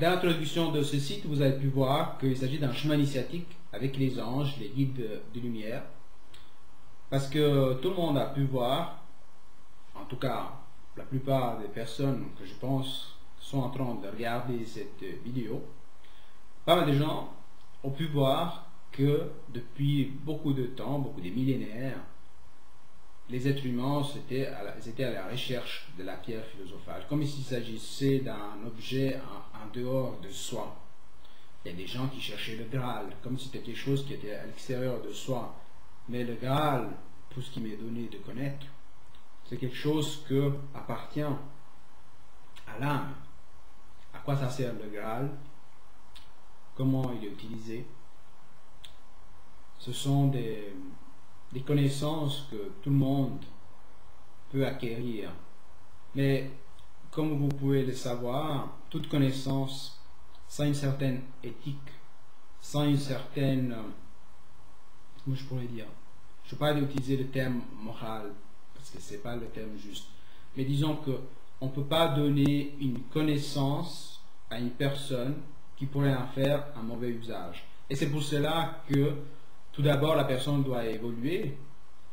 Dans l'introduction de ce site, vous avez pu voir qu'il s'agit d'un chemin initiatique avec les anges, les guides de lumière, parce que tout le monde a pu voir, en tout cas la plupart des personnes que je pense sont en train de regarder cette vidéo, pas mal de gens ont pu voir que depuis beaucoup de temps, beaucoup de millénaires, les êtres humains étaient à la recherche de la pierre philosophale, comme s'il s'agissait d'un objet en dehors de soi. Il y a des gens qui cherchaient le Graal, comme si c'était quelque chose qui était à l'extérieur de soi. Mais le Graal, pour ce qui m'est donné de connaître, c'est quelque chose qui appartient à l'âme. À quoi ça sert le Graal? Comment il est utilisé? Ce sont des connaissances que tout le monde peut acquérir. Mais comme vous pouvez le savoir, toute connaissance sans une certaine éthique, sans une certaine, comment je pourrais dire, je ne veux pas utiliser le terme moral, parce que ce n'est pas le terme juste, mais disons qu'on ne peut pas donner une connaissance à une personne qui pourrait en faire un mauvais usage. Et c'est pour cela que tout d'abord, la personne doit évoluer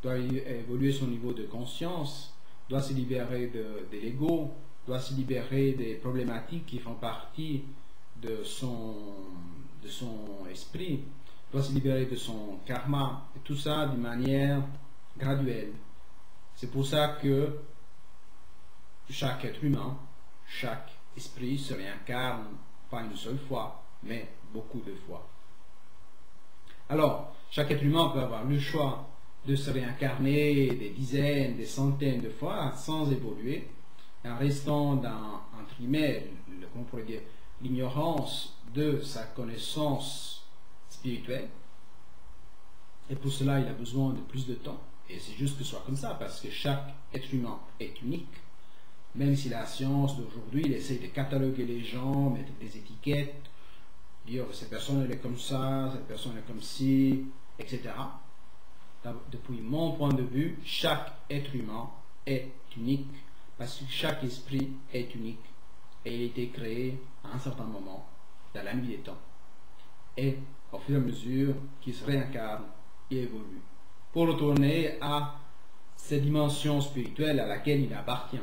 son niveau de conscience, doit se libérer de l'ego, doit se libérer des problématiques qui font partie de son esprit, doit se libérer de son karma, et tout ça d'une manière graduelle. C'est pour ça que chaque être humain, chaque esprit se réincarne, pas une seule fois, mais beaucoup de fois. Alors, chaque être humain peut avoir le choix de se réincarner des dizaines, des centaines de fois sans évoluer, en restant dans, entre guillemets, comment on pourrait dire, l'ignorance de sa connaissance spirituelle. Et pour cela, il a besoin de plus de temps. Et c'est juste que ce soit comme ça, parce que chaque être humain est unique. Même si la science d'aujourd'hui, elle essaie de cataloguer les gens, mettre des étiquettes, dire cette personne elle est comme ça, cette personne est comme ci, etc. Depuis mon point de vue, chaque être humain est unique, parce que chaque esprit est unique, et il a été créé à un certain moment, dans la nuit des temps. Et au fur et à mesure qu'il se réincarne, il évolue, pour retourner à cette dimension spirituelle à laquelle il appartient.